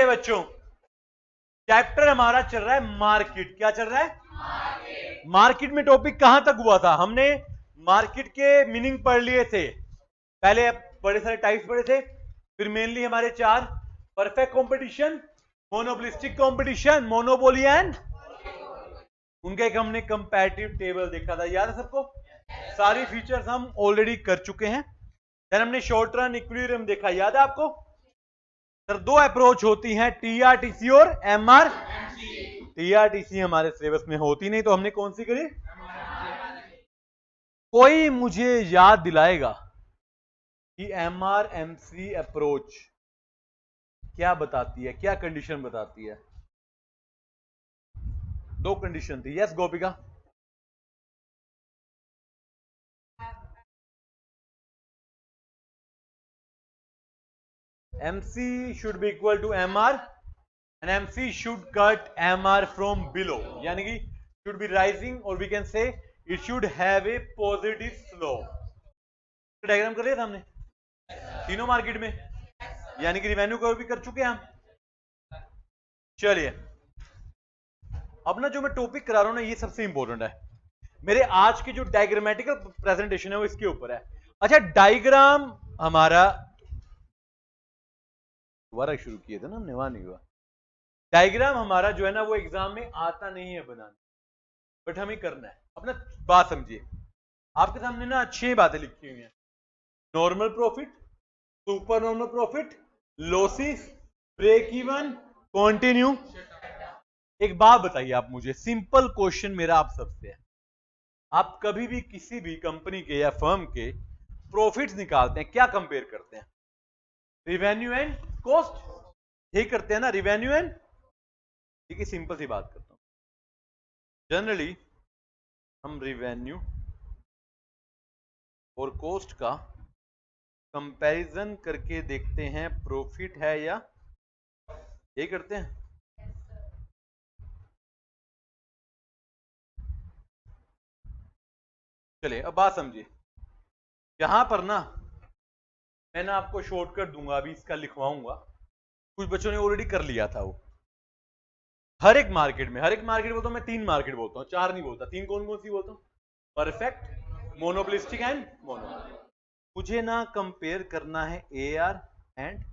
बच्चों, चैप्टर हमारा चल रहा है मार्केट। क्या चल रहा है? मार्केट में टॉपिक कहां तक हुआ था? हमने मार्केट के मीनिंग पढ़ लिए थे। पहले बड़े सारे टाइप्स पढ़े थे, फिर मेनली हमारे चार: perfect competition, monopolistic competition, monopoly and उनका एक हमने कंपैरेटिव टेबल देखा था, याद है सबको? सारी फीचर्स हम ऑलरेडी कर चुके हैं। देन हमने शॉर्ट रन इक्विलिब्रियम देखा, याद है आपको? सर दो अप्रोच होती हैं, टीआरटीसी और एमआर। टीआरटीसी हमारे सिलेबस में होती नहीं, तो हमने कौन सी करी? कोई मुझे याद दिलाएगा कि एमआर एमसी अप्रोच क्या बताती है, क्या कंडीशन बताती है? दो कंडीशन थी। Yes Gopika? MC should be equal to MR and MC should cut MR from below, यानी कि should be rising, or we can say it should have a positive slope। Diagram कर लिया था हमने तीनों मार्केट में, यानी कि रिवेन्यू कवर भी कर चुके हैं हम। चलिए, अब ना जो मैं टॉपिक करा रहा हूं ना, ये सबसे इंपॉर्टेंट है। मेरे आज की जो डायग्रामेटिकल प्रेजेंटेशन है वो इसके ऊपर है। अच्छा, डायग्राम हमारा दोबारा शुरू किए थे ना हमने, वहां नहीं हुआ। डायग्राम हमारा जो है ना वो एग्जाम में आता नहीं है बनाना, बट हमें करना है। अपना बात समझिए, आपके सामने ना 6 बातें लिखी हुई हैं: normal profit, super normal profit, losses, break even, continue. एक बात बताइए आप मुझे, सिंपल क्वेश्चन मेरा आप सबसे है, आप कभी भी किसी भी कंपनी के या फर्म के प्रॉफिट्स निकालते हैं, क्या कंपेयर करते हैं? रिवेन्यू एंड कॉस्ट, यही करते हैं ना, रिवेन्यू एंड। ठीक है, सिंपल सी बात करता हूं। जनरली हम रिवेन्यू और कॉस्ट का कंपैरिजन करके देखते हैं प्रॉफिट है या, यही करते हैं। चलिए अब बात समझिए, यहां पर ना मैं ना आपको शॉर्टकट दूंगा, अभी इसका लिखवाऊंगा। कुछ बच्चों ने ऑलरेडी कर लिया था वो। हर एक मार्केट में बोलता हूं मैं, 3 मार्केट बोलता हूं, 4 नहीं बोलता। 3 कौन कौन सी बोलता हूं? Perfect, monopolistic and mono. मुझे ना कंपेयर करना है AR and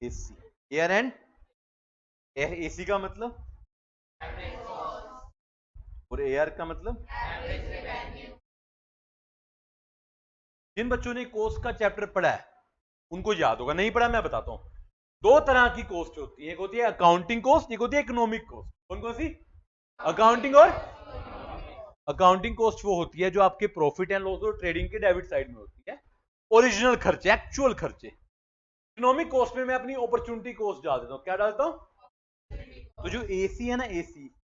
AC. AR and AC का मतलब, और एआर का मतलब। जिन बच्चों ने कोस्ट का चैप्टर पढ़ा है उनको याद होगा, नहीं पढ़ा मैं बताता हूं। 2 तरह की कोस्ट होती है, एक होती है अकाउंटिंग कोस्ट, एक होती है इकोनॉमिक कोस्ट। कौन कौन सी? अकाउंटिंग और अकाउंटिंग कोस्ट वो होती है जो आपके प्रॉफिट एंड लॉस और ट्रेडिंग के डेबिट साइड में होती है, ओरिजिनल खर्चे, एक्चुअल खर्चे। इकोनॉमिक कोस्ट में मैं अपनी अपॉर्चुनिटी कोस्ट डाल देता हूं। क्या डालता हूं? तो जो एसी है ना, एसी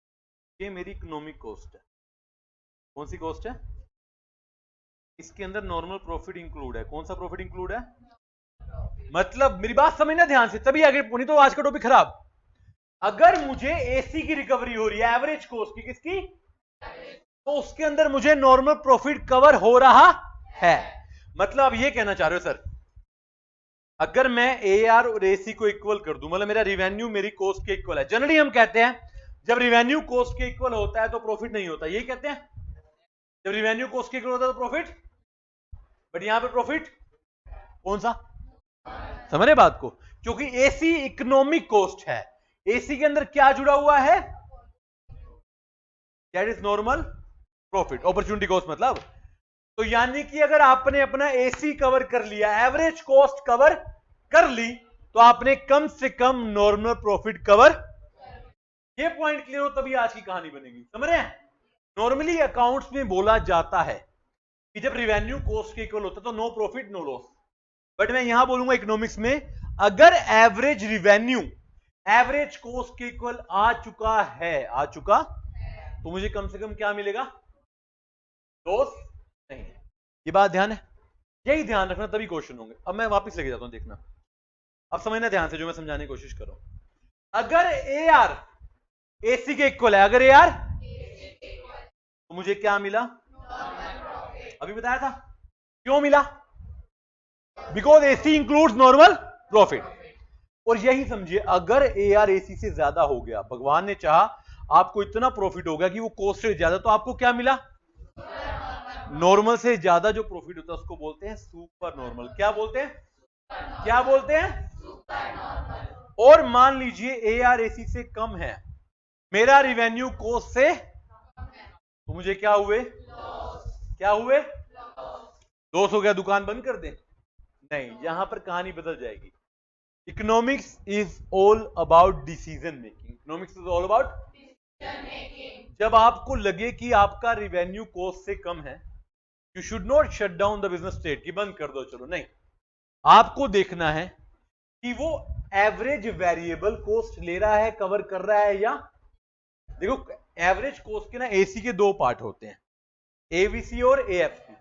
ये मेरी इकोनॉमिक कोस्ट है। कौन सी कोस्ट है? इसके अंदर नॉर्मल प्रॉफिट इंक्लूड है। कौन सा प्रॉफिट इंक्लूड है? मतलब मेरी बात समझना ध्यान से, तभी आगे नहीं तो आज का टॉपिक खराब। अगर मुझे एसी की रिकवरी हो रही है, एवरेज कोस्ट की, किसकी? तो उसके अंदर मुझे नॉर्मल प्रॉफिट कवर हो रहा है। मतलब आप ये कहना चाह रहे हो सर, अगर मैं एआर और एसी को इक्वल कर दूं, मतलब मेरा रिवेन्यू मेरी कोस्ट के इक्वल है। जनरली हम कहते हैं जब रिवेन्यू कोस्ट के इक्वल होता है तो प्रॉफिट नहीं होता, यही कहते हैं। जब रिवेन्यू कोस्ट के इक्वल होता है तो प्रॉफिट, बट यहां पे प्रॉफिट कौन सा? समझ रहे बात को? क्योंकि एसी इकोनॉमिक कोस्ट है। एसी के अंदर क्या जुड़ा हुआ है? That is normal profit, opportunity cost मतलब। तो यानी कि अगर आपने अपना एसी कवर कर लिया, एवरेज कॉस्ट कवर कर ली, तो आपने कम से कम नॉर्मल प्रॉफिट कवर। ये पॉइंट क्लियर हो तभी आज की कहानी बनेगी, समझ रहे हैं? नॉर्मली अकाउंट्स में बोला जाता है कि जब रिवेन्यू कॉस्ट के इक्वल होता है तो no profit no loss, but मैं यहां बोलूंगा इकोनॉमिक्स में, अगर एवरेज रिवेन्यू एवरेज कॉस्ट के इक्वल आ चुका है, तो मुझे कम से कम क्या मिलेगा? लॉस नहीं। ये बात ध्यान है, यही ध्यान रखना, तभी क्वेश्चन होंगे। अब मैं वापस लेके जाता हूं, देखना अब समझना ध्यान से जो मैं समझाने की कोशिश कर रहा हूं। अगर एआर एसी के इक्वल है, अगर एआर, तो मुझे क्या मिला? अभी बताया था क्यों मिला, because AC includes normal profit. और यही समझिए, अगर ARAC से ज्यादा हो गया, भगवान ने चाहा आपको इतना प्रॉफिट हो गया कि वो कोस्ट से ज्यादा, तो आपको क्या मिला? नॉर्मल से ज्यादा जो प्रॉफिट होता है उसको बोलते हैं सुपर नॉर्मल। क्या बोलते हैं? क्या बोलते हैं? और मान लीजिए ARAC से कम है, मेरा रिवेन्यू कोस्ट से, तो मुझे क्या हुए? क्या हुए? लॉस हो गया, दुकान बंद कर दें? नहीं, यहां पर कहानी बदल जाएगी। Economics is all about decision making. Economics is all about decision making. जब आपको लगे कि आपका रिवेन्यू कॉस्ट से कम है, you should not shut down the business state कि बंद कर दो चलो, नहीं। आपको देखना है कि वो एवरेज वेरिएबल कॉस्ट ले रहा है, कवर कर रहा है या। देखो, एवरेज कॉस्ट के ना AC के दो पार्ट होते हैं, AVC और AFC।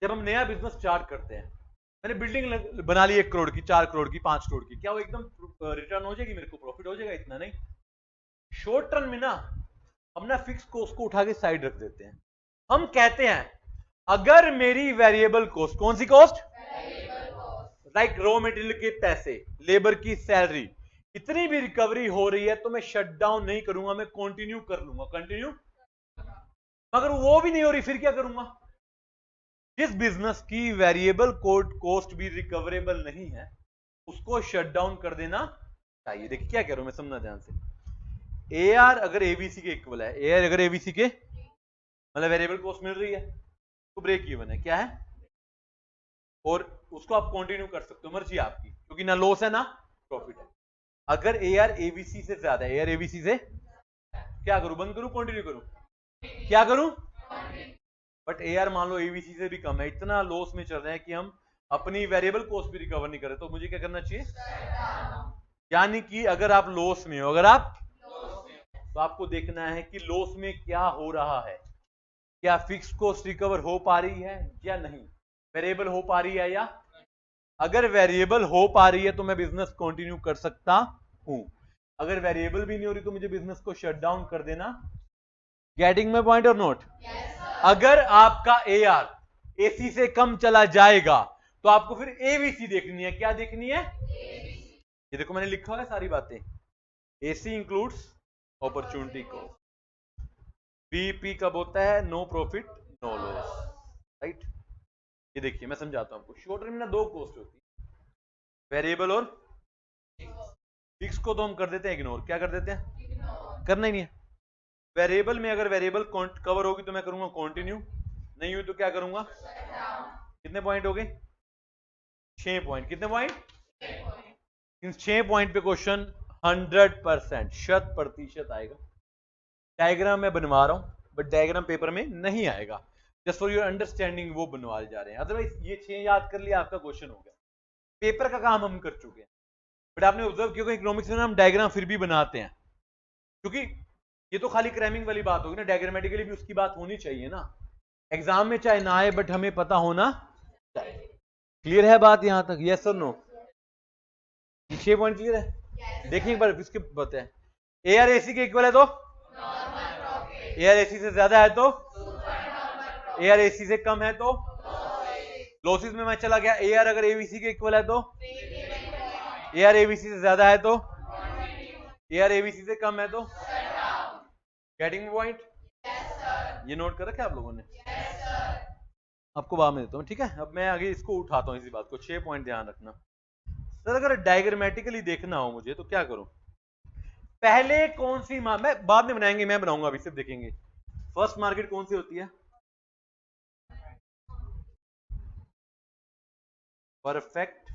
जब हम नया बिजनेस स्टार्ट करते हैं, मैंने बिल्डिंग बना ली 1 करोड़ की, 4 करोड़ की, 5 करोड़ की, क्या वो एकदम रिटर्न हो जाएगी, मेरे को प्रॉफिट हो जाएगा? इतना नहीं। शॉर्ट टर्म में ना हम ना फिक्स कॉस्ट को उठा के साइड रख देते हैं। हम कहते हैं अगर मेरी वेरिएबल कॉस्ट, कौन सी कॉस्ट? लाइक रॉ मटेरियल के पैसे, लेबर की सैलरी, इतनी भी रिकवरी हो रही है तो मैं शट डाउन नहीं करूंगा, मैं कंटिन्यू कर लूंगा, कंटिन्यू। मगर वो भी नहीं हो रही, फिर क्या करूंगा? जिस बिजनेस की वेरिएबल कॉस्ट भी रिकवरेबल नहीं है, उसको शट डाउन कर देना चाहिए। देखिए क्या कह रहा हूं मैं, समझना ध्यान से। AR अगर ABC के इक्वल है, AR अगर ABC के मतलब वेरिएबल कॉस्ट मिल रही है, तो ब्रेक इवन है, क्या है? और उसको आप कंटिन्यू कर सकते हो, मर्जी आपकी, क्योंकि ना लॉस है ना प्रॉफिट है। अगर AR ABC से ज्यादा है, AR ABC से, क्या करूं? बंद करूं, कंटिन्यू करूं? क्या करूं? बट AR मान लो ABC से भी कम है, इतना लॉस में चल रहे हैं कि हम अपनी वेरिएबल कॉस्ट भी रिकवर नहीं कर रहे, तो मुझे क्या करना चाहिए? यानी कि अगर आप लॉस में हो, अगर आप तो आपको देखना है कि लॉस में क्या हो रहा है, क्या फिक्स कॉस्ट रिकवर हो पा रही है या नहीं, वेरिएबल हो पा रही है या। अगर वेरिएबल हो पा रही है तो मैं बिजनेस कंटिन्यू कर सकता हूं, अगर वेरिएबल भी नहीं हो रही तो मुझे बिजनेस को शट डाउन कर देना। गेटिंग माय पॉइंट और नोट? अगर आपका AR AC से कम चला जाएगा तो आपको फिर AVC देखनी है। क्या देखनी है? ये देखो मैंने लिखा है सारी बातें। AC includes opportunity cost, BP कब होता है? No profit no loss, right. ये देखिए मैं समझाता हूं आपको। शॉर्ट टर्म में ना दो कॉस्ट होती है, वेरिएबल और फिक्स को तो हम कर देते हैं इग्नोर। क्या कर देते हैं? करना ही नहीं है। वेरिएबल में अगर वेरिएबल कवर होगी तो मैं करूंगा कंटिन्यू, नहीं हुई तो क्या करूंगा? कितने पॉइंट हो गए? 6 पॉइंट। कितने पॉइंट? इन 6 पॉइंट पे क्वेश्चन 100% शत प्रतिशत आएगा। डायग्राम मैं बनवा रहा हूं बट डायग्राम पेपर में नहीं आएगा, जस्ट फॉर योर अंडरस्टैंडिंग वो बनवाए जा रहे हैं। अदरवाइज ये 6 याद कर लिया आपका क्वेश्चन हो गया, पेपर का काम हम कर चुके हैं। बट आपने ऑब्जर्व किया इकोनॉमिक्स में हम डायग्राम फिर भी बनाते हैं, क्योंकि ये तो खाली क्रैमिंग वाली बात होगी ना, डायग्रामेटिकली भी उसकी बात होनी चाहिए ना। एग्जाम में चाहे ना आए बट हमें पता होना चाहिए। क्लियर है बात यहां तक? यस और नो? 6 पॉइंट क्लियर है? देखिए एक बार इसके बताएं। ARAC के इक्वल है तो ARAC से ज्यादा है तो ARAC से कम है तो लॉसेस में मैं चला गया। AR अगर ABC के इक्वल है तो AR ABC से ज्यादा है तो AR ABC से कम है तो गेटिंग पॉइंट? ये नोट कर रखा है आप लोगों ने? आपको बाद में देता हूं, ठीक है। अब मैं आगे इसको उठाता हूं, इसी बात को। 6 पॉइंट ध्यान रखना सर। अगर डायग्रामेटिकली देखना हो मुझे तो क्या करूं? पहले कौन सी मैं बाद में बनाएंगे, मैं बनाऊंगा, अभी सिर्फ देखेंगे। फर्स्ट मार्केट कौन सी होती है? परफेक्ट।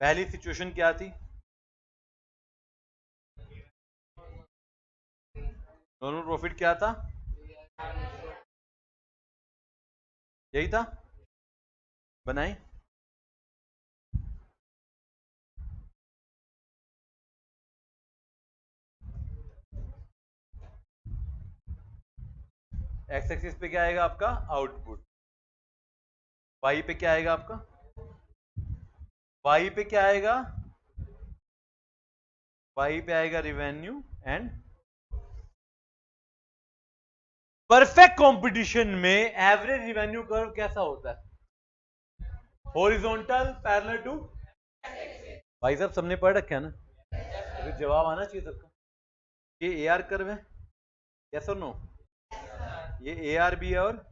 पहली सिचुएशन क्या थी? नॉर्मल प्रॉफिट क्या था? यही था, बनाए। एक्स एक्सिस पे क्या आएगा आपका? आउटपुट। वाई पे क्या आएगा आपका? वाई पे क्या आएगा? वाई पे आएगा रिवेन्यू एंड। परफेक्ट कंपटीशन में एवरेज रिवेन्यू कर्व कैसा होता है? हॉरिजॉन्टल पैरेलल टू, भाई साहब सबने पढ़ रखा है ना, तो जवाब आना चाहिए सबका। ये ए आर कर्व है, यस और नो? ये ए आर भी है और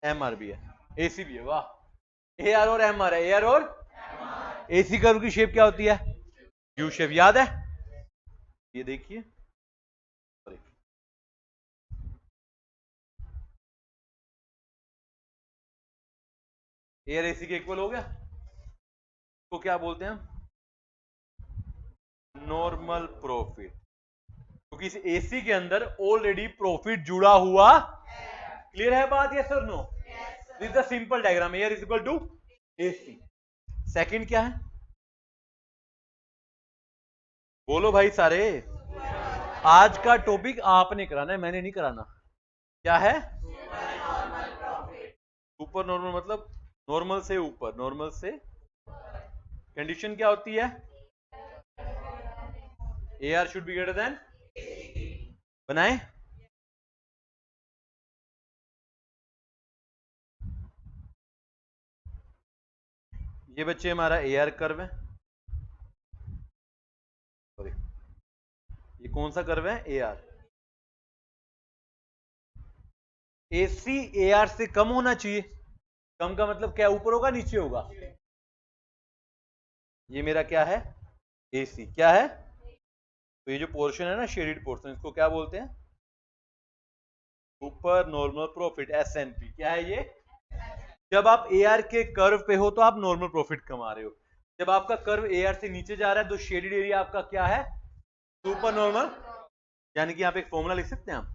एम आर भी है, ए सी भी है। वाह, ए आर और एम आर है, ए आर और ए सी कर्व की शेप क्या होती है? यू शेप, याद है? ये देखिए, ए आर ए सी के इक्वल हो गया, तो क्या बोलते हैं हम? नॉर्मल प्रॉफिट, क्योंकि इस एसी के अंदर ऑलरेडी प्रॉफिट जुड़ा हुआ। क्लियर है बात, यस और no? This is the simple diagram, AR is equal to AC. Second क्या है? बोलो भाई सारे, आज का टॉपिक आपने कराना है, मैंने नहीं कराना। क्या है? सुपर नॉर्मल मतलब नॉर्मल से ऊपर, नॉर्मल से। कंडीशन क्या होती है? A are should be greater than, बनाए? ये बच्चे हमारा ए आर कर्व है, सॉरी ये कौन सा कर्व है? A are. AC A R से कम होना चाहिए, कम का मतलब क्या? ऊपर होगा नीचे होगा? ये मेरा क्या है? एसी। क्या है? तो ये जो पोर्शन है ना, शेडेड पोर्शन, इसको क्या बोलते हैं? Super normal profit, S&P. क्या है ये? जब आप एआर के कर्व पे हो तो आप नॉर्मल प्रॉफिट कमा रहे हो, जब आपका कर्व एआर से नीचे जा रहा है तो शेडेड एरिया आपका क्या है? Super normal. यानी कि आप एक फॉर्मूला लिख सकते हैं हम,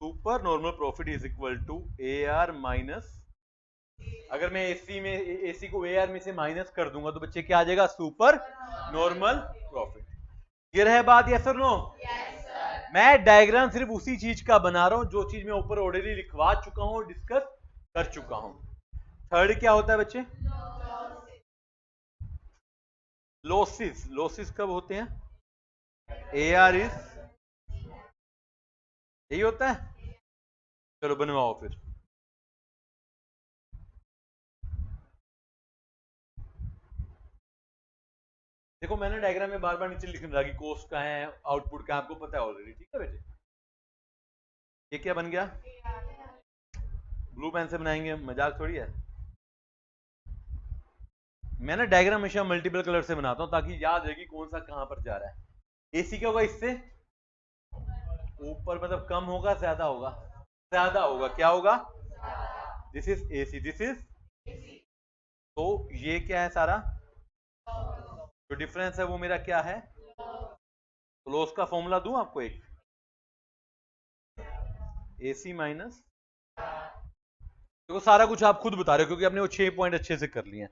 super normal profit is equal to A R minus, अगर मैं एसी में एसी को ए आर में से माइनस कर दूंगा तो बच्चे क्या आ जाएगा? Super normal profit. ये रहे बात, यस और नो? मैं डायग्राम सिर्फ उसी चीज का बना रहा हूं जो चीज मैं ऊपर ऑलरेडी लिखवा चुका हूं और डिस्कस कर चुका हूं। थर्ड क्या होता है बच्चे? लॉसेस। लॉसेस कब होते हैं? ए आर इज, यही होता है। चलो बनवाओ फिर। देखो मैंने डायग्राम में बार बार नीचे लिख रहा कि कोस्ट का है, आउटपुट का, आपको पता है ऑलरेडी, ठीक है बेटे? ये क्या बन गया? ब्लू पेन से बनाएंगे, मजाक थोड़ी है। मैं ना डायग्राम हमेशा मल्टीपल कलर से बनाता हूं ताकि याद रहे कि कौन सा कहां पर जा रहा है। एसी क्या होगा? इससे ऊपर मतलब कम होगा, ज्यादा होगा? ज्यादा होगा। क्या होगा? This is AC, this is, तो ये क्या है सारा? जो डिफरेंस है वो मेरा क्या है? तो लॉस का फॉर्मूला दूं आपको एक, एसी माइनस, देखो सारा कुछ आप खुद बता रहे हो क्योंकि आपने वो 6 पॉइंट अच्छे से कर लिए हैं।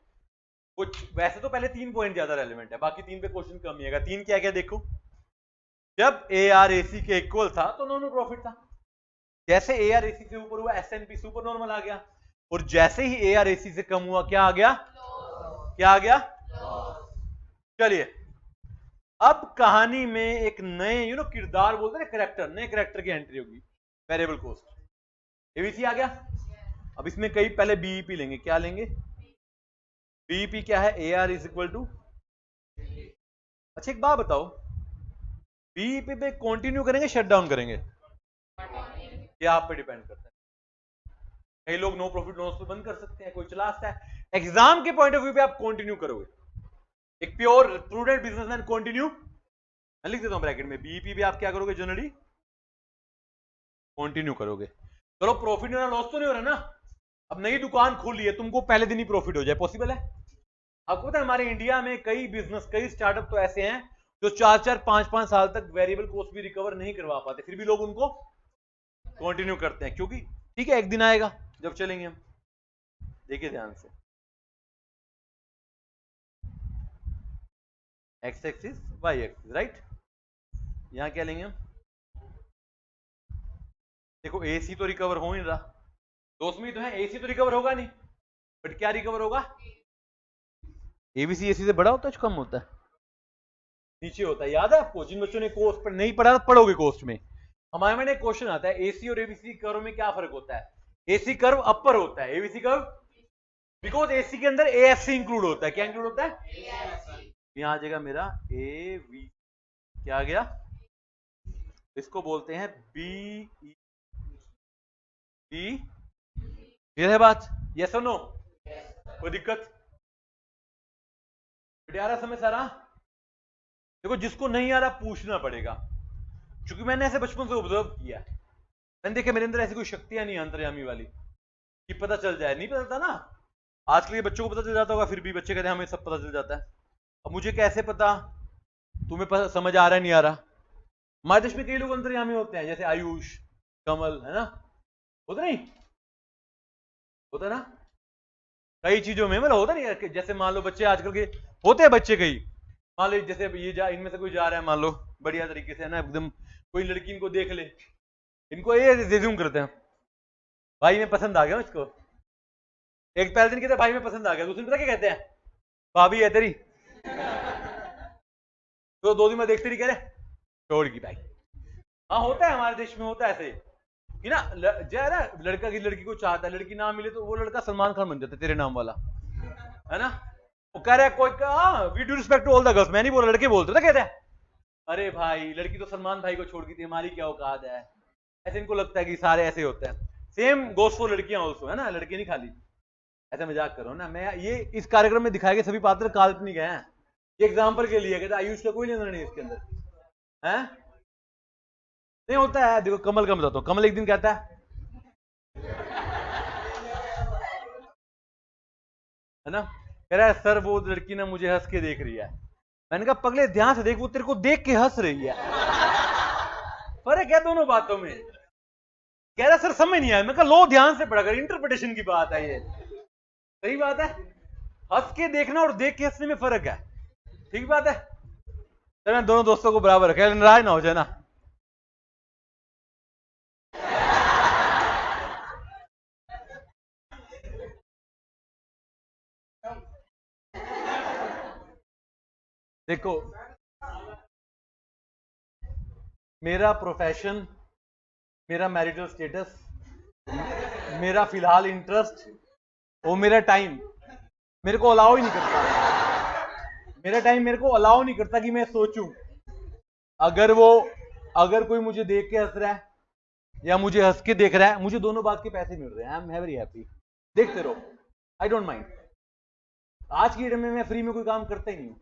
कुछ वैसे तो पहले 3 पॉइंट ज्यादा रेलेवेंट है, बाकी 3 पे क्वेश्चन कम ही है। 3 क्या क्या देखो, जब ए आर ए सी के इक्वल था तो नॉर्मल प्रॉफिट था, जैसे ए आर ए सी से ऊपर हुआ एसएनपी सुपर नॉर्मल आ गया, और जैसे ही ए आर ए सी से कम हुआ क्या आ गया? क्या आ गया? चलिए अब कहानी में एक नए किरदार बोलते हैं, कैरेक्टर, नए कैरेक्टर की एंट्री होगी, वेरिएबल कॉस्ट। एबीसी आ गया। अब इसमें कई पहले बीईपी लेंगे। क्या लेंगे? बीईपी क्या है? A R is equal to, अच्छा एक बात बताओ, बीईपी पे कंटिन्यू करेंगे शट डाउन करेंगे? ये आप पे डिपेंड करता है। कई लोग नो प्रॉफिट लॉस पे बंद कर सकते हैं, कोई चला सकता है। एग्जाम के पॉइंट ऑफ व्यू पे आप कंटिन्यू करोगे, एक प्योर प्रूडेंट बिजनेसमैन कंटिन्यू, मैं लिख देता हूं ब्रैकेट में, बीईपी भी आप क्या करोगे? जनरली कंटिन्यू करोगे। चलो प्रॉफिट ना लॉस तो नहीं हो रहा ना, अब नई दुकान खोली है, तुमको पहले दिन ही प्रॉफिट हो जाए, पॉसिबल है? आपको पता है हमारे इंडिया में कई बिजनेस, कई स्टार्टअप तो ऐसे हैं जो 4-4, 5-5 साल तक वेरिएबल कॉस्ट भी रिकवर नहीं करवा पाते, फिर भी लोग उनको कंटिन्यू करते हैं, क्योंकि ठीक है एक दिन आएगा जब चलेंगे हम। देखिए ध्यान से, X axis Y axis, right? यहां क्या लेंगे हम? देखो एसी तो रिकवर हो नहीं रहा, दोस्त में तो है, एसी तो रिकवर होगा नहीं, बट क्या रिकवर होगा? एबीसी एसी से बड़ा होता है, कम होता है, नीचे होता है। याद है आपको? जिन बच्चों ने कोर्स पर नहीं पढ़ा पढ़ोगे कोर्स में, हमारे में एक क्वेश्चन आता है, एसी और एबीसी कर्व में क्या फर्क होता है? एसी कर्व अपर होता है, एबीसी कर्व बिकॉज एसी के अंदर एएफसी इंक्लूड होता है। क्या इंक्लूड होता है? यहां आ जाएगा मेरा ए वी, क्या आ गया? इसको बोलते हैं बी ई डी। क्लियर है बात? यस और नो? कोई दिक्कत? आ रहा समझ सारा? देखो जिसको नहीं आ रहा पूछना पड़ेगा, क्योंकि मैंने ऐसे बचपन से ऑब्जर्व किया। मैंने देखा मेरे अंदर ऐसी कोई शक्तियां नहीं अंतर्यामी वाली कि पता चल जाए, नहीं पता चलता ना। आजकल के बच्चों को पता चल जाता होगा, फिर भी बच्चे कहते हैं हमें सब पता चल जाता है। अब मुझे कैसे पता तुम्हें समझ आ रहा है नहीं आ रहा? हमारे देश में कई लोग अंतर्यामी होते हैं, जैसे आयुष, कमल, है ना? होता नहीं? होता ना कई चीजों में, मतलब होता नहीं? जैसे मान लो बच्चे आजकल के होते हैं, बच्चे कई मान लो जैसे ये जा इनमें से कोई जा रहा है मान लो बढ़िया तरीके से, है ना, एकदम कोई लड़की इनको देख ले, इनको ये रिज्यूम करते हैं, भाई मैं पसंद आ गया हूं इसको। एक पहले दिन कहते हैं भाई मैं पसंद आ गया, दूसरे दिन पता क्या कहते हैं? भाभी है तेरी। तो 2 दिन में देखते नहीं, कह रहे छोड़ की भाई। हाँ होता है, हमारे देश में होता है ऐसे कि ना, जो है ना, लड़का की लड़की को चाहता है, लड़की ना मिले तो वो लड़का सलमान खान बन जाता है तेरे नाम वाला, है ना? वो कह रहा है कोई, we do respect to all the girls, मैं नहीं बोल रहा, लड़के बोलते ना, कहते हैं अरे भाई लड़की तो सलमान भाई को छोड़ गई थी, हमारी क्या औकात है। ऐसे इनको लगता है कि सारे ऐसे होते हैं। सेम गोस फॉर लड़कियां ऑल्सो, है ना, लड़के नहीं खाली। ऐसा मजाक करो ना, मैं ये इस कार्यक्रम में दिखाए गए सभी पात्र काल्पनिक हैं। ये एग्जाम्पल के लिए कहते आयुष का कोई लेना नहीं इसके अंदर, है नहीं होता है। देखो कमल का बताता हूं, कमल एक दिन कहता है ना, कह रहा है सर वो लड़की ना मुझे हंस के देख रही है। मैंने कहा पगले ध्यान से देख, वो तेरे को देख के हंस रही है, फर्क है दोनों बातों में। कह रहा सर समझ नहीं आया। मैं कहा लो ध्यान से पढ़ा कर, इंटरप्रिटेशन की बात है ये, सही बात है। हंस के देखना और देख के हंसने में फर्क है, ठीक बात है। तो मैं दोनों दोस्तों को बराबर रखा, नाराज ना हो जाए ना। देखो मेरा प्रोफेशन, मेरा मैरिटल स्टेटस, मेरा फिलहाल इंटरेस्ट और मेरा टाइम मेरे को अलाउ ही नहीं करता। मेरा टाइम मेरे को अलाउ नहीं करता कि मैं सोचूं। अगर कोई मुझे देख के हंस रहा है या मुझे हंस के देख रहा है, मुझे दोनों बात के पैसे मिल रहे हैं, आई एम वेरी हैप्पी। देखते रहो, आई डोंट माइंड। आज की डेट में मैं फ्री में कोई काम करता ही नहीं हूं।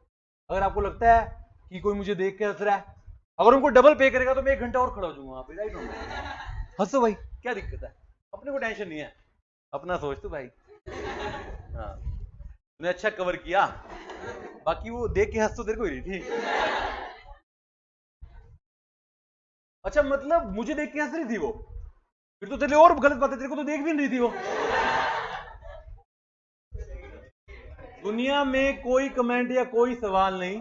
अगर आपको लगता है कि कोई मुझे देख के हंस रहा है, अगर उनको डबल पे करेगा तो मैं 1 घंटा और खड़ा हो जाऊंगा वहां पे, आई डोंट माइंड। हंसो भाई, क्या दिक्कत है? अपने को टेंशन नहीं है, अपना सोच तू भाई। हाँ तूने अच्छा कवर किया, बाकी वो देख के हंस तो तेरे को ही रही थी। अच्छा मतलब मुझे देख के हंस रही थी वो, फिर तो तेरे लिए और गलत बात है, तेरे को तो देख भी नहीं रही थी वो। दुनिया में कोई कमेंट या कोई सवाल नहीं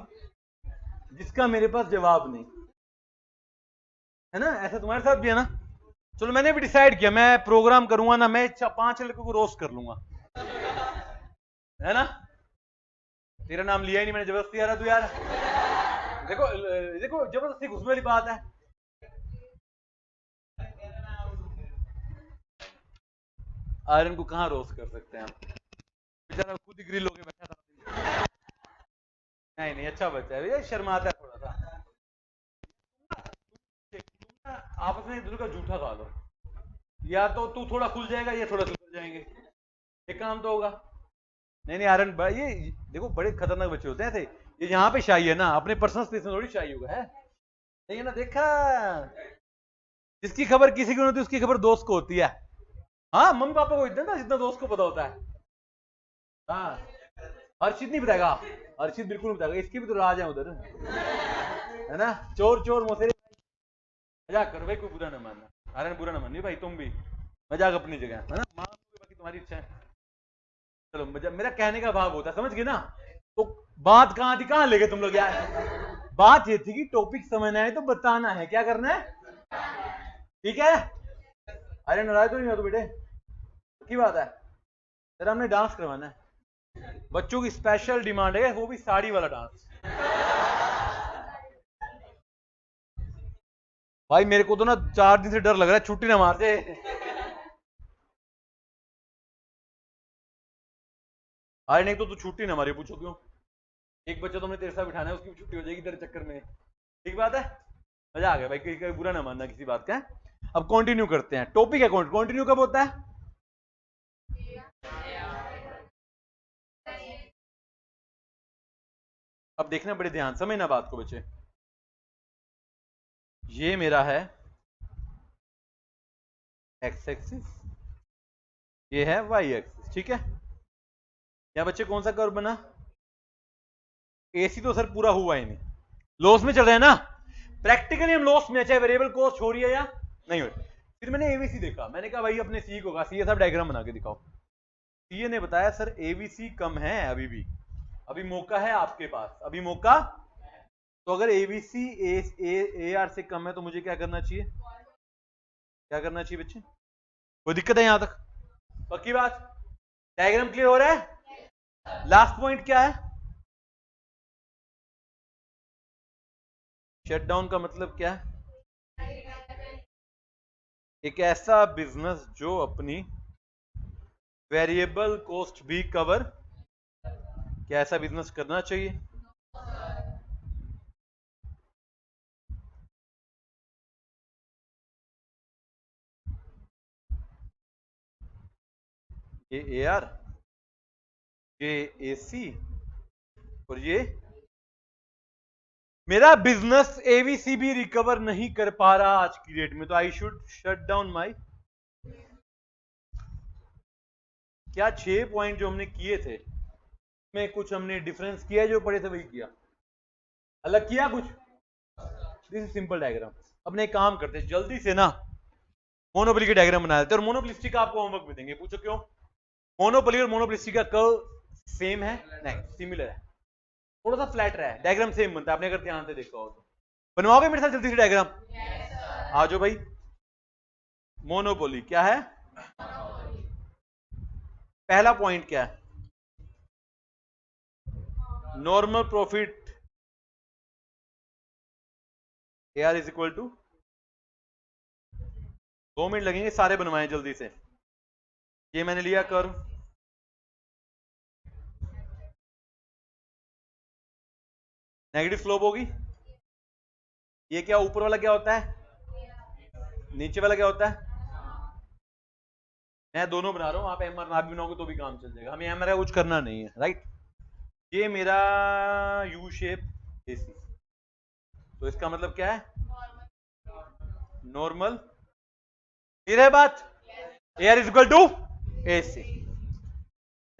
जिसका मेरे पास जवाब नहीं, है ना? ऐसा तुम्हारे साथ भी है ना? चलो मैंने भी डिसाइड किया, मैं प्रोग्राम करूंगा ना, मैं 5 लड़कों को रोस्ट कर लूंगा, है ना? तेरा नाम लिया ही नहीं मैंने, जबरदस्ती आ रहा तू यार। देखो देखो जबरदस्ती घुसने वाली बात है। आयरन को कहां रोस्ट कर सकते हैं हम, बेचारा खुद ही ग्रिल होके बैठा था। नहीं नहीं अच्छा बच्चा है, ये शर्माता है थोड़ा सा। आपस में दोनों का जूठा खा लो, या तो तू थोड़ा खुल जाएगा या थोड़ा सुधर जाएंगे, एक काम तो होगा। नहीं नहीं आयरन ये देखो बड़े खतरनाक बच्चे होते हैं ऐसे। ये यहाँ पे शाही है ना, अपने पर्सनल स्पेस में थोड़ी शाही होगा, है नहीं है ना? देखा, जिसकी खबर किसी को नहीं होती उसकी खबर दोस्त को होती है। हाँ मम्मी पापा को इतना ना जितना दोस्त को पता होता है। हाँ हर्षित नहीं बताएगा, हर्षित बिल्कुल नहीं बताएगा, इसकी भी तो राज है उधर, है ना? चोर चोर मोसेरे। मजाक करो भाई, कोई बुरा ना मानना, आर्यन बुरा ना मानिए भाई, तुम भी मजाक अपनी जगह, है ना? मान बाकी तुम्हारी इच्छा है। चलो मेरा कहने का भाव होता है, समझ गए ना? तो बात कहां थी, कहां ले गए तुम लोग यार? बात ये थी कि टॉपिक समझना है तो बताना है, क्या करना है, ठीक है? अरे नाराज तो नहीं हो तो बेटे, की बात है? तेरा हमने डांस करवाना है, बच्चों की स्पेशल डिमांड है, वो भी साड़ी वाला डांस। भाई मेरे को तो ना 4 दिन से डर लग रहा है छुट्टी ना मार दे। अरे नहीं तो छुट्टी ना हमारी, पूछो क्यों? एक बच्चा तो हमने तेरे साथ बिठाना है, उसकी भी छुट्टी हो जाएगी तेरे चक्कर में। ठीक बात है, मजा आ गया भाई, कहीं बुरा ना मानना किसी बात का। अब कंटिन्यू करते हैं, टॉपिक है कंटिन्यू कब होता है? अब देखना बड़े ध्यान, समझना बात को बच्चे। ये मेरा है एक्स एक्सिस, ये है वाई एक्सिस, ठीक है। या बच्चे कौन सा कर्व बना? एसी तो सर पूरा हुआ ही नहीं, लॉस में चल रहे हैं ना, प्रैक्टिकली हम लॉस में, चाहे वेरिएबल कॉस्ट हो रही है या नहीं हो रही। फिर मैंने एवीसी देखा, मैंने कहा भाई अपने सी को कहा, सी साहब डायग्राम बना के दिखाओ। सीए ने बताया सर एवीसी कम है अभी भी, अभी मौका है आपके पास, अभी मौका। तो अगर एवीसी ए आर से कम है तो मुझे क्या करना चाहिए, क्या करना चाहिए बच्चे? कोई दिक्कत है यहां तक? पक्की बात, डायग्राम क्लियर हो रहा है? लास्ट पॉइंट क्या है? शटडाउन का मतलब क्या है? एक ऐसा बिजनेस जो अपनी वेरिएबल कॉस्ट भी कवर, क्या ऐसा बिजनेस करना चाहिए? ये ए आर, ये ए सी, और ये मेरा बिजनेस एवीसी भी रिकवर नहीं कर पा रहा आज की डेट में, तो I should shut down my. क्या 6 पॉइंट जो हमने किए थे में कुछ हमने डिफरेंस किया है, जो पढ़े थे वही किया, अलग किया कुछ? This is simple diagram. अपने एक काम करते हैं जल्दी से ना, मोनोपोली के डायग्राम बना देते हैं, और मोनोपोलिस्टिक का आपको होमवर्क में देंगे, पूछो क्यों? मोनोपोली और मोनोपोलिस्टिक का कर्व सेम है? नहीं, सिमिलर है, थोड़ा सा फ्लैट रहा है, डायग्राम सेम बनता है, आपने अगर ध्यान से देखा हो तो। बनवाओगे मेरे साथ जल्दी से डायग्राम? आ जाओ भाई। मोनोपोली क्या है? पहला पॉइंट क्या है? Normal profit A R is equal to, 2 minute लगेंगे, सारे बनवाएं जल्दी से। ये मैंने लिया कर्व, नेगेटिव स्लोप होगी। ये क्या ऊपर वाला क्या होता है, नीचे वाला क्या होता है? मैं दोनों बना रहा हूं, आप एमआर ना भी बनाओगे तो भी काम चल जाएगा, हमें एमआर का कुछ करना नहीं है, राइट। ये मेरा यू शेप एसी, तो इसका मतलब क्या है? नॉर्मल। क्लियर है बात? A R is equal to A C.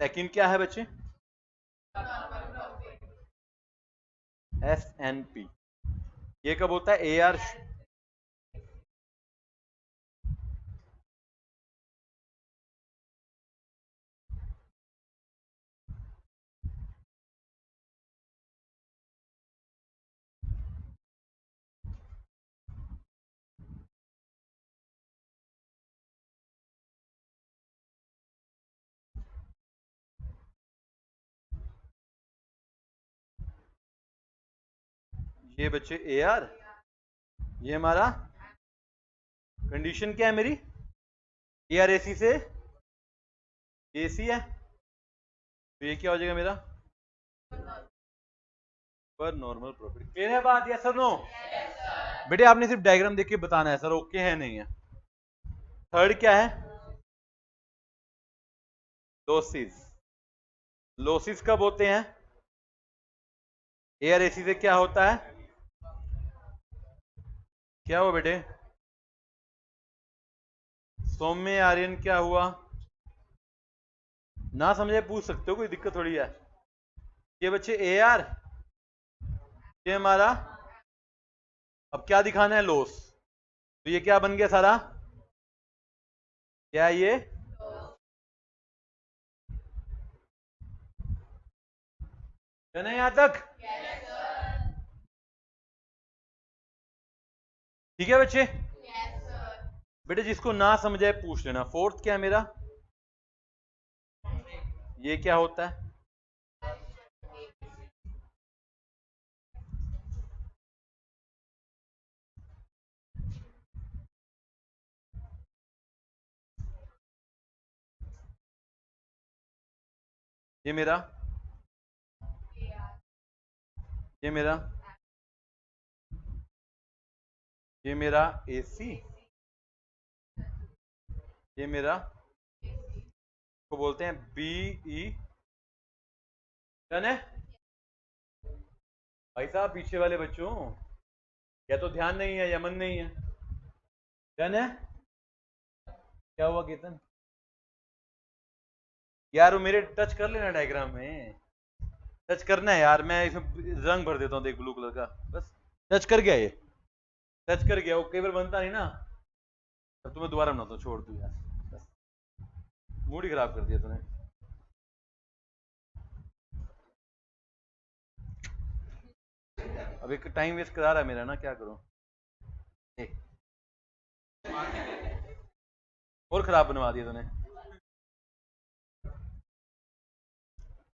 Second क्या है बच्चे? S N P. ये कब होता है? ए आर, ये बच्चे ए आर, ये हमारा कंडीशन क्या है मेरी? ए आर ए सी से ए सी है, तो ये क्या हो जाएगा मेरा? पर नॉर्मल प्रॉफिट। क्लियर है बात, यस और नो? बेटे आपने सिर्फ डायग्राम देख के बताना है सर, ओके है नहीं है। थर्ड क्या है? लॉसेस। लॉसेस कब होते हैं? ए आर ए सी से क्या होता है? क्या हुआ बेटे? सौम्य आर्यन क्या हुआ? ना समझे पूछ सकते हो, कोई दिक्कत थोड़ी है। ये बच्चे ए आर, ये हमारा, अब क्या दिखाना है? लॉस। तो ये क्या बन गया सारा? क्या ये? है ना यहां तक? ठीक है बच्चे? बेटे जिसको ना समझे पूछ लेना। फोर्थ क्या है मेरा? ये क्या होता है? ये मेरा, ये मेरा, ये मेरा AC, ये मेरा को बोलते हैं BE। डन है भाई साहब? पीछे वाले बच्चों या तो ध्यान नहीं है या मन नहीं है। डन है? क्या हुआ केतन? यार वो मेरे टच कर लेना डायग्राम में, टच करना है यार। मैं इसमें रंग भर देता हूँ, देख ब्लू कलर का, बस टच कर गया, ये टच कर गया। वो कई बार बनता नहीं ना, अब तुम्हें दोबारा बनाता हूँ, छोड़ दू यार, बस मूड ही खराब कर दिया तूने। अब एक टाइम वेस्ट करा रहा है मेरा ना, क्या करूं? और खराब बनवा दिया तूने।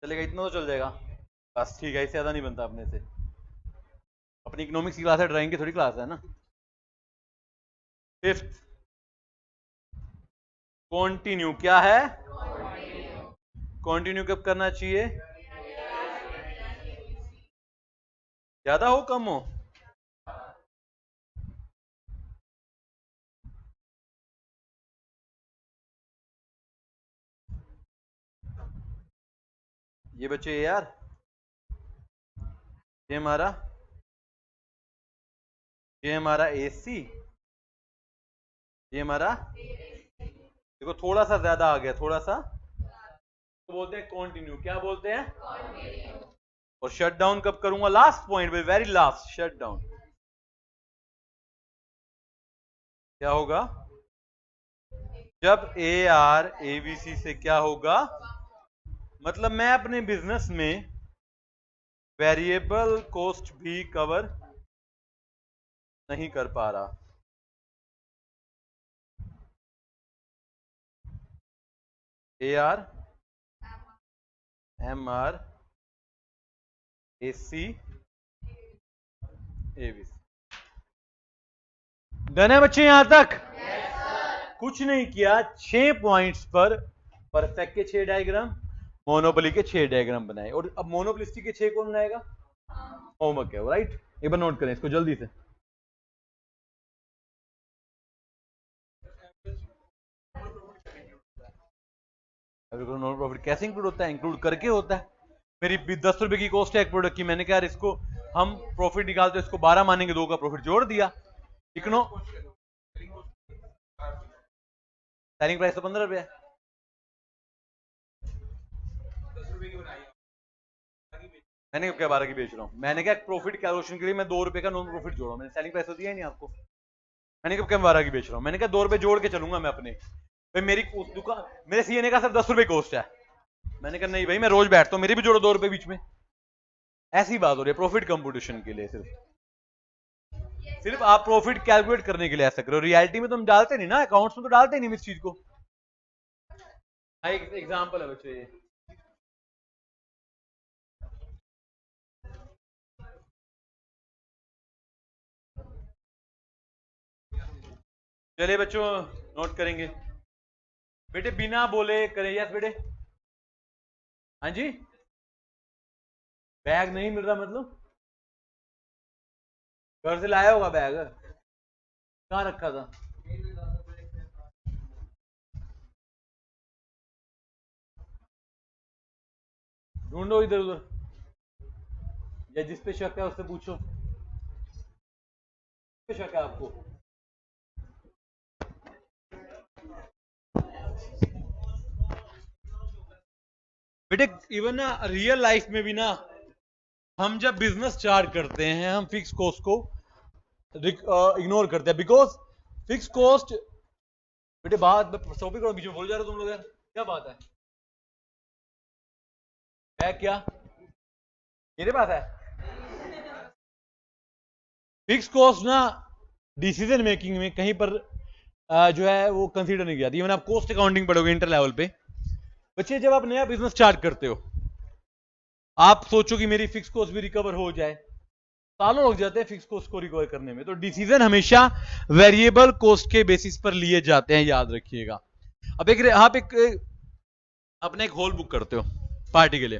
चलेगा इतना तो चल जाएगा, बस ठीक है, इससे ज्यादा नहीं बनता अपने से। अपनी इकोनॉमिक्स की क्लास है, ड्राइंग की थोड़ी क्लास है ना। Fifth, continue. क्या है? कॉन्टिन्यू कब करना चाहिए? ज्यादा हो कम हो? ये बच्चे यार, ये हमारा AC, ये हमारा, देखो थोड़ा सा ज्यादा आ गया, थोड़ा सा, तो बोलते हैं कॉन्टिन्यू। क्या बोलते हैं? और शट डाउन कब करूंगा? लास्ट पॉइंट पे, वेरी लास्ट, शट डाउन क्या होगा? जब AR ABC से क्या होगा? मतलब मैं अपने बिजनेस में वेरिएबल कॉस्ट भी कवर नहीं कर पा रहा। AR MR AC ABC। Done है बच्चे यहां तक? कुछ नहीं किया, 6 पॉइंट्स पर परफेक्ट के 6 डायग्राम, मोनोपोली के 6 डायग्राम बनाए। और अब मोनोपोलिस्टिक के 6 कौन बनाएगा? होमवर्क है, राइट? एक बार नोट करें इसको जल्दी से। नॉन प्रॉफिट कैसे इंक्लूड होता है? इंक्लूड करके होता है। मेरी 10 रुपए की कॉस्ट है एक प्रोडक्ट की, मैंने कहा यार इसको हम प्रॉफिट निकालते, इसको 12 मानेंगे, 2 का प्रॉफिट जोड़ दिया। इकोनो सेलिंग प्राइस तो 15 रुपए है, मैंने कब क्या 12 की बेच रहा हूँ? मैंने क्या प्रॉफिट कैलकुलेशन के लिए मैं 2 रुपए का नॉन प्रॉफिट जोड़ा, मैंने सेलिंग प्राइस तो दिया ही नहीं आपको। मैंने कब क्या 12 की बेच रहा हूँ? मैंने कहा 2 रुपए जोड़ के चलूंगा मैं अपने भाई। मेरी उस दुकान, मेरे सीए ने कहा सिर्फ 10 रुपए कॉस्ट है। मैंने कहा नहीं भाई, मैं रोज बैठता हूँ, मेरी भी जोड़ो 2 रुपए बीच में। ऐसी बात हो रही है प्रॉफिट कंपटीशन के लिए, सिर्फ आप प्रॉफिट कैलकुलेट करने के लिए ऐसा करो। रियलिटी में तो हम डालते नहीं ना, अकाउंट्स में तो डालते नहीं इस चीज को। एक एग्जांपल है बच्चे, ये चलिए बच्चों नोट करेंगे। बेटे बिना बोले करें, यस बेटे? हाँ जी। बैग नहीं मिल रहा मतलब? घर से लाया होगा बैग, कहाँ रखा था? ढूंढो इधर उधर, या जिस पे शक है उससे पूछो। किस पे शक है आपको? बेटे इवन ना रियल लाइफ में भी ना, हम जब बिजनेस स्टार्ट करते हैं हम फिक्स कॉस्ट को इग्नोर करते हैं, बिकॉज फिक्स कॉस्ट। बेटे बात टॉपिक बीच में बोल जा रहे हो तुम लोग यार, क्या बात है क्या मेरे पास है? फिक्स कॉस्ट ना डिसीजन मेकिंग में कहीं पर जो है वो कंसीडर नहीं किया जाती। मैंने आप कॉस्ट अकाउंटिंग पढ़ोगे इंटर लेवल पे बच्चे, जब आप नया बिजनेस स्टार्ट करते हो, आप सोचो कि मेरी फिक्स कॉस्ट भी रिकवर हो जाए, सालों लग जाते हैं फिक्स कॉस्ट को रिकवर करने में। तो डिसीजन हमेशा वेरिएबल कॉस्ट के बेसिस पर लिए जाते हैं, याद रखिएगा। अब एक आप एक अपने एक होल बुक करते हो, पार्टी के लिए,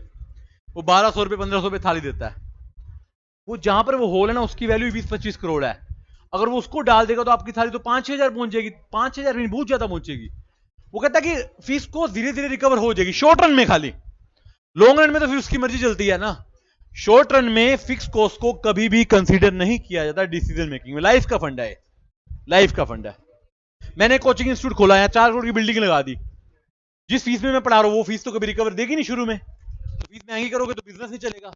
वो 1200 रुपये 1500 रुपये थाली देता है। वो जहां पर वो होल है ना, उसकी वैल्यू 20-25 करोड़ है। अगर वो उसको डाल देगा तो आपकी थाली तो 5-6 हजार पहुंच जाएगी, 5-6 हजार नहीं, बहुत ज्यादा पहुंचेगी। वो कहता है कि फीस को धीरे धीरे रिकवर हो जाएगी शॉर्ट रन में, खाली लॉन्ग रन में तो फिर उसकी मर्जी चलती है ना। शॉर्ट रन में फिक्स कॉस्ट को कभी भी कंसीडर नहीं किया जाता डिसीजन मेकिंग में। लाइफ का फंड है, लाइफ का फंड है। मैंने कोचिंग इंस्टीट्यूट खोला है, 4 करोड़ की बिल्डिंग लगा दी, जिस फीस में मैं पढ़ा रहा हूं वो फीस तो कभी रिकवर देगी नहीं शुरू में, तो फीस महंगी करोगे तो बिजनेस नहीं चलेगा।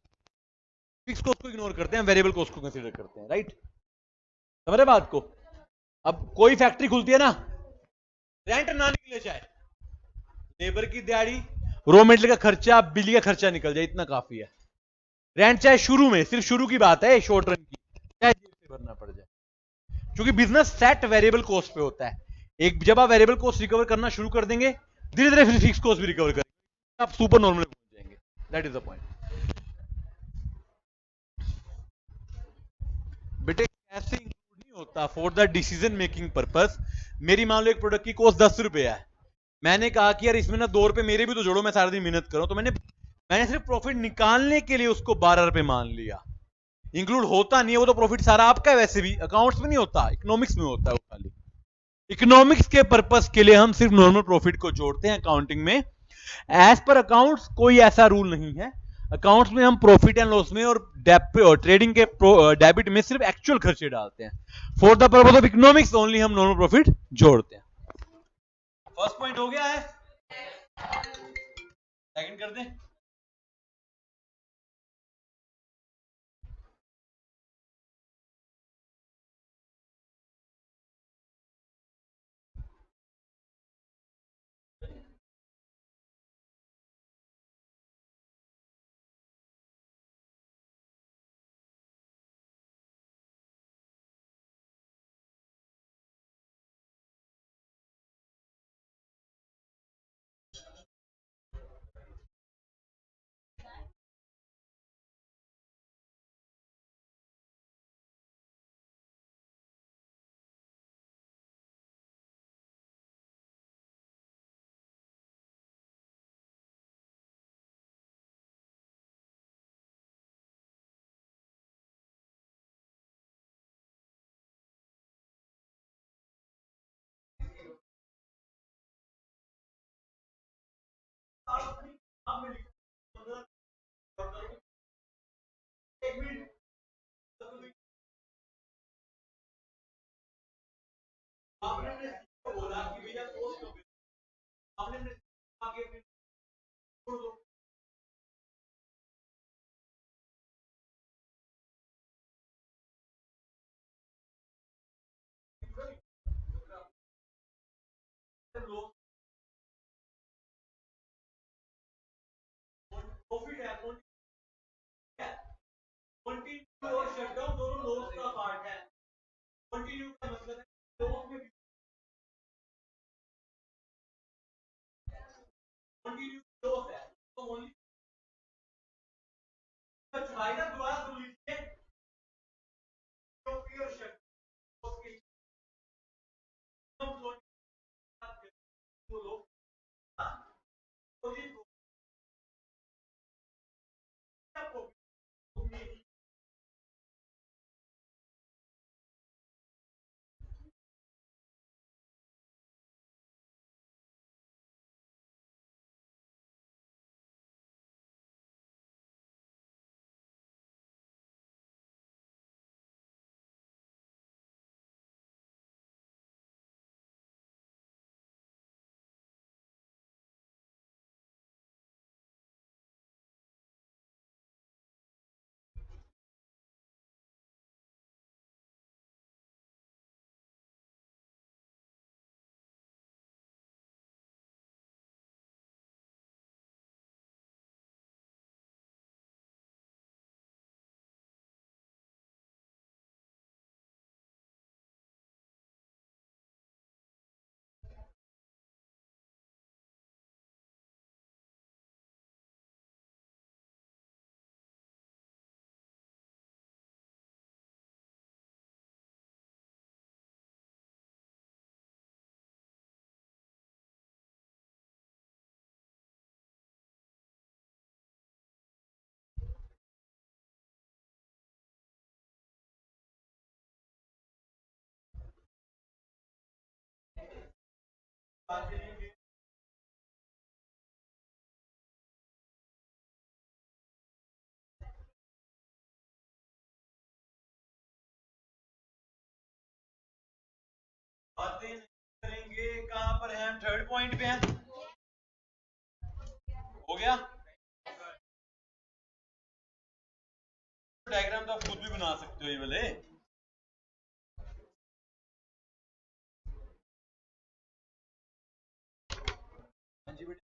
फिक्स कॉस्ट को इग्नोर करते हैं, वेरिएबल कॉस्ट को कंसीडर करते हैं, राइट? समझ रहे बात को? अब कोई फैक्ट्री खुलती है ना, रेंट ना निकले चाहे, लेबर की दिहाड़ी, रॉ मेटेरियल का खर्चा, बिजली का खर्चा निकल जाए, इतना काफी है। रेंट चाहे शुरू में, सिर्फ शुरू की बात है शॉर्ट रन की, चाहे जेब से भरना पड़ जाए, क्योंकि बिजनेस सेट वेरिएबल कॉस्ट पे होता है। एक जब आप वेरिएबल कॉस्ट रिकवर करना शुरू कर देंगे, धीरे धीरे फिर फिक्स कॉस्ट भी रिकवर करेंगे, आप सुपर नॉर्मल पहुंच जाएंगे। That is the point. बेटे कैसे इंक्लूड नहीं होता for the decision making purpose. मेरी मान लो एक प्रोडक्ट की कॉस्ट 10 रुपए है, मैंने कहा कि यार इसमें ना 2 रुपए मेरे भी तो जोड़ो, मैं सारा दिन मेहनत करूं, तो मैंने सिर्फ प्रॉफिट निकालने के लिए उसको 12 रुपए मान लिया। इंक्लूड होता नहीं है, वो तो प्रॉफिट सारा आपका है, वैसे भी अकाउंट्स में नहीं होता, इकोनॉमिक्स में होता है वो खाली। इकोनॉमिक्स के पर्पस के लिए हम सिर्फ नॉर्मल प्रॉफिट को जोड़ते हैं अकाउंटिंग में। एज पर अकाउंट्स कोई ऐसा रूल नहीं है। अकाउंट्स में हम प्रॉफिट एंड लॉस में और ट्रेडिंग के डेबिट में सिर्फ एक्चुअल खर्चे डालते हैं। For the purpose of economics only हम नॉर्मल प्रॉफिट जोड़ते हैं। फर्स्ट पॉइंट हो गया है, सेकंड कर दें। आपने बोला कि भैया सोच लो, आपने प्रॉफिट है, कंटिन्यू और शटडाउन दोनों लॉस का पार्ट है। कंटिन्यू का मतलब है लॉस में, कंटिन्यू लॉस है तो ओनली चढ़ाई ना दोबारा सुन लीजिए, प्योर शटडाउन उसके हम लोग बातें नहीं करेंगे। कहां पर हैं? थर्ड पॉइंट पे हैं। हो गया। डायग्राम तो आप खुद भी बना सकते हो ये वाले। हाँ जी बेटा।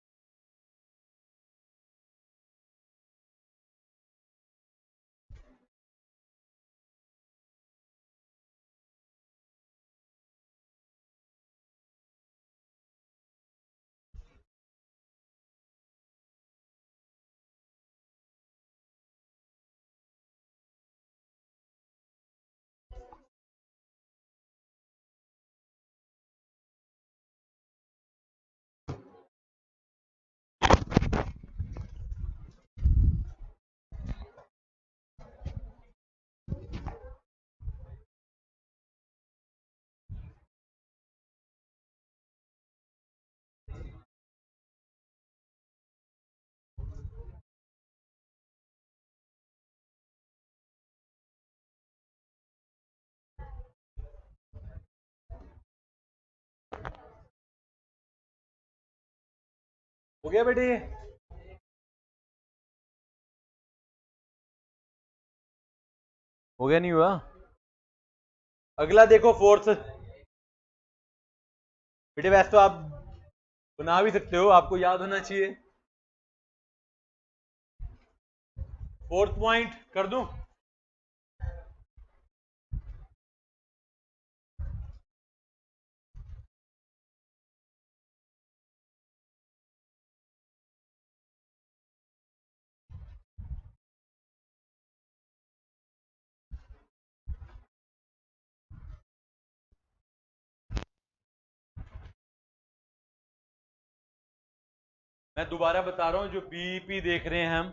हो गया बेटे। हो गया नहीं हुआ? अगला देखो फोर्थ। बेटे वैसे तो आप बना भी सकते हो, आपको याद होना चाहिए। फोर्थ पॉइंट कर दूं? मैं दोबारा बता रहा हूं, जो बीईपी देख रहे हैं हम,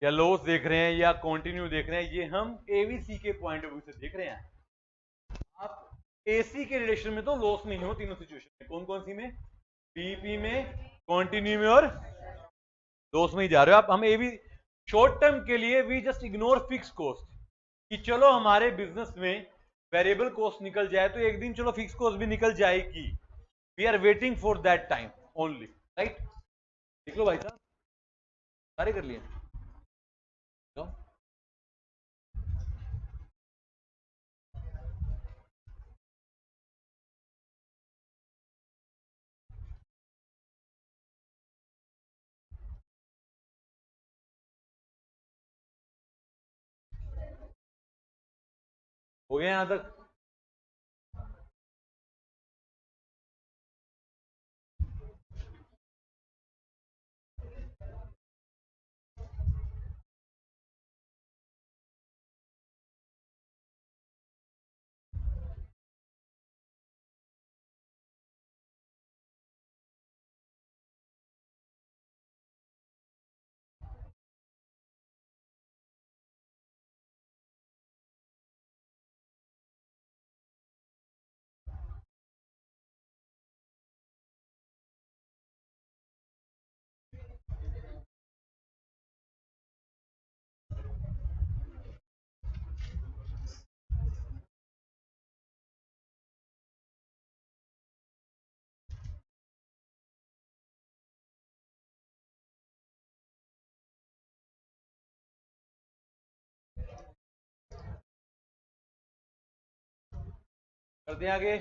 या लॉस देख रहे हैं, या कंटिन्यू देख रहे हैं, ये हम एवीसी के पॉइंट ऑफ व्यू से देख रहे हैं। आप एसी के रिलेशन में तो लॉस नहीं हो तीनों सिचुएशन में। कौन कौन सी में? बीईपी में, कंटिन्यू में और लॉस में ही जा रहे हो आप। हम एवी शॉर्ट टर्म के लिए we just ignore fix cost, कि चलो हमारे बिजनेस में वेरिएबल कॉस्ट निकल जाए तो एक दिन चलो फिक्स कॉस्ट भी निकल जाएगी। We are waiting for that time only, right? देख लो भाई साहब, सारे कर लिए तो? हो गया यहां तक? करते हैं आगे।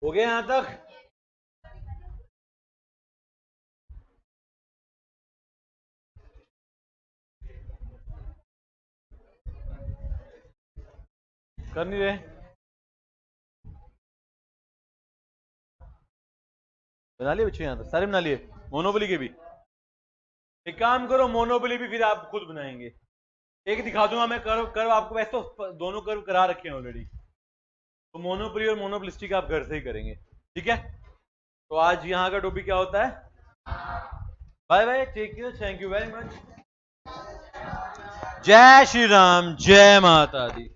हो गया यहां तक? कर नहीं रहे, बना लिए बच्चे, यहां तो सारे बना लिए मोनोपोली के भी। एक काम करो, मोनोपोली भी फिर आप खुद बनाएंगे, एक दिखा दूंगा मैं कर्व, कर्व आपको वैसे तो दोनों कर्व करा रखे हैं ऑलरेडी, तो मोनोपोली और मोनोपोलिस्टिक आप घर से ही करेंगे, ठीक है। तो आज यहाँ का टॉपिक क्या होता है? Bye bye, take care, thank you very much. जय श्री राम, जय माता दी।